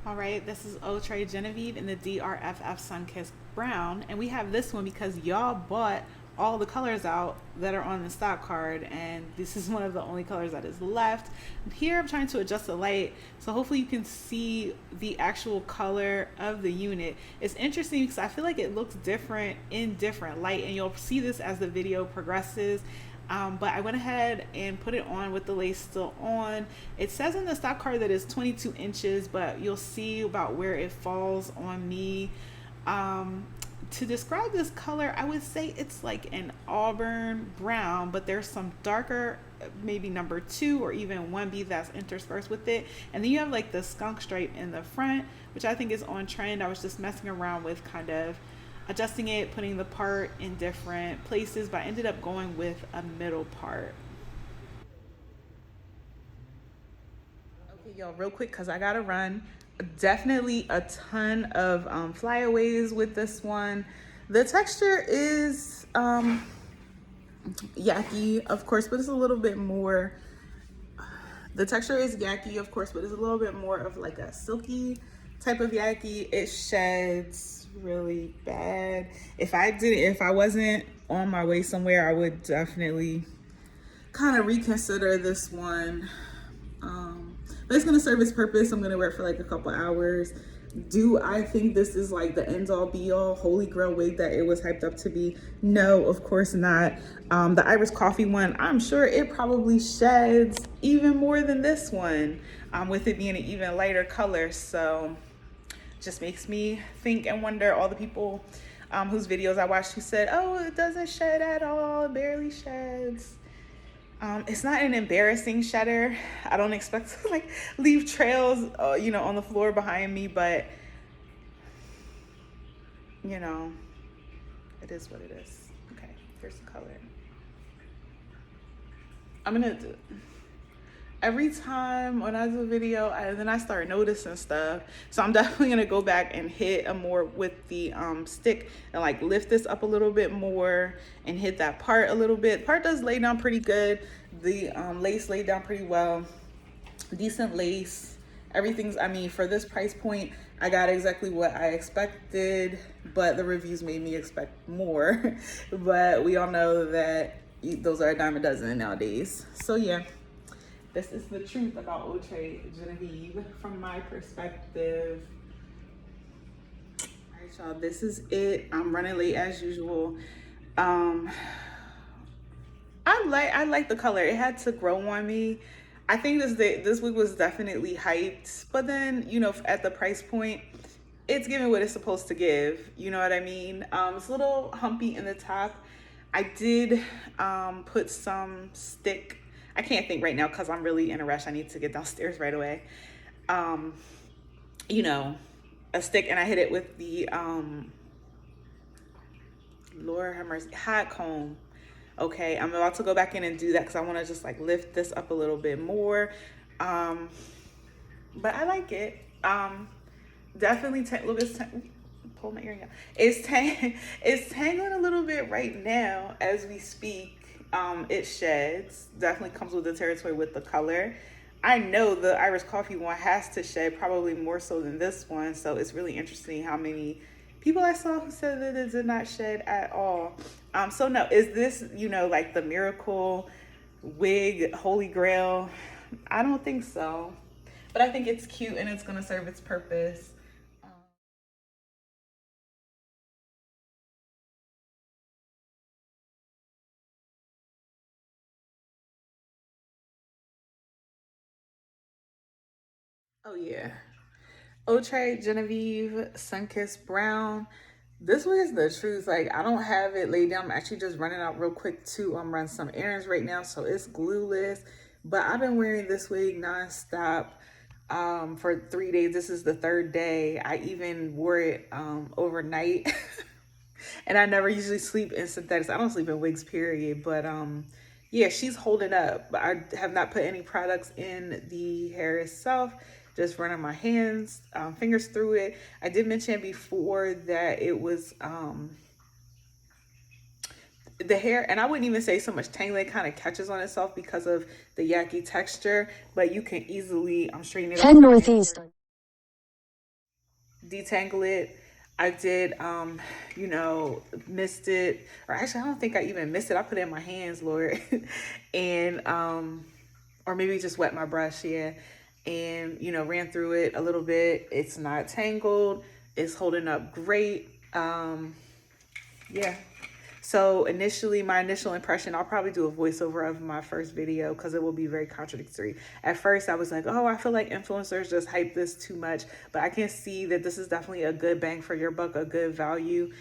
All right, this is Outre Genevieve in the DRFF Sunkiss Brown, and we have this one because y'all bought all the colors out that are on the stock card, and this is one of the only colors that is left. Here I'm trying to adjust the light, so hopefully you can see the actual color of the unit. It's interesting because I feel like it looks different in different light, and you'll see this as the video progresses. But I went ahead and put it on with the lace still on. It says in the stock card that it's 22 inches, but you'll see about where it falls on me. To describe this color, I would say it's like an auburn brown, but there's some darker, maybe number 2 or even 1B that's interspersed with it. And then you have like the skunk stripe in the front, which I think is on trend. I was just messing around with kind of adjusting it, putting the part in different places, but I ended up going with a middle part. Okay, y'all, real quick, because I gotta run. Definitely a ton of flyaways with this one. The texture is yaki, of course, but it's a little bit more. The texture is yaki, of course, but it's a little bit more of like a silky type of yaki. It sheds really bad. If I wasn't on my way somewhere, I would definitely kind of reconsider this one. But it's gonna serve its purpose. I'm gonna wear it for like a couple hours. Do I think this is like the end all be all holy grail wig that it was hyped up to be? No, of course not. The Irish coffee one, I'm sure it probably sheds even more than this one, with it being an even lighter color. So just makes me think and wonder all the people whose videos I watched who said, oh, it doesn't shed at all, it barely sheds. It's not an embarrassing shedder. I don't expect to like leave trails, you know, on the floor behind me, but you know, it is what it is. Okay, here's the color. I'm gonna do every time when I do a video, then I start noticing stuff. So I'm definitely gonna go back and hit a more with the stick and like lift this up a little bit more and hit that part a little bit. Part does lay down pretty good. The lace laid down pretty well. Decent lace. Everything's, I mean, for this price point, I got exactly what I expected, but the reviews made me expect more. But we all know that those are a dime a dozen nowadays. So yeah. This is the truth about Outre Genevieve from my perspective. All right, y'all, this is it. I'm running late as usual. I like the color. It had to grow on me. I think this wig was definitely hyped, but then, you know, at the price point, it's giving what it's supposed to give. You know what I mean? It's a little humpy in the top. I did put some stick. I can't think right now because I'm really in a rush. I need to get downstairs right away. You know, a stick, and I hit it with the Lord have mercy, hot comb. Okay, I'm about to go back in and do that because I want to just like lift this up a little bit more. But I like it. Definitely a little bit. Pull my earring out. It's tangling a little bit right now as we speak. It sheds. Definitely comes with the territory with the color. I know the Irish coffee one has to shed probably more so than this one. So it's really interesting how many people I saw who said that it did not shed at all. So no, is this, you know, like the miracle wig, holy grail? I don't think so. But I think it's cute and it's gonna serve its purpose. Oh yeah. Outre Genevive Sunkiss Brown. This one is the truth. Like, I don't have it laid down. I'm actually just running out real quick to run some errands right now. So it's glueless. But I've been wearing this wig nonstop for 3 days. This is the third day. I even wore it overnight. And I never usually sleep in synthetics. I don't sleep in wigs, period. But yeah, she's holding up. But I have not put any products in the hair itself. Just running my hands, fingers through it. I did mention before that it was the hair, and I wouldn't even say so much tangling, kind of catches on itself because of the yaki texture, but you can easily straighten it 10 up. Northeast. detangle it. I did, you know, mist it, or actually, I don't think I even missed it. I put it in my hands, Lord, and or maybe just wet my brush, yeah, and you know, ran through it a little bit. It's not tangled. It's holding up great. Yeah. So initially, my initial impression, I'll probably do a voiceover of my first video because it will be very contradictory. At first, I was like, oh, I feel like influencers just hype this too much. But I can see that this is definitely a good bang for your buck, a good value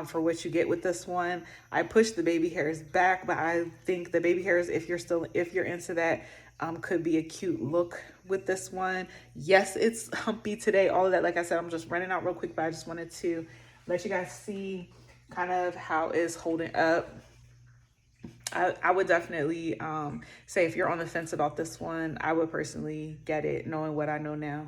for what you get with this one. I pushed the baby hairs back, but I think the baby hairs, if you're into that, could be a cute look with this one. Yes, it's humpy today. All of that, like I said, I'm just running out real quick, but I just wanted to let you guys see kind of how it's holding up. I would definitely say if you're on the fence about this one, I would personally get it, knowing what I know now.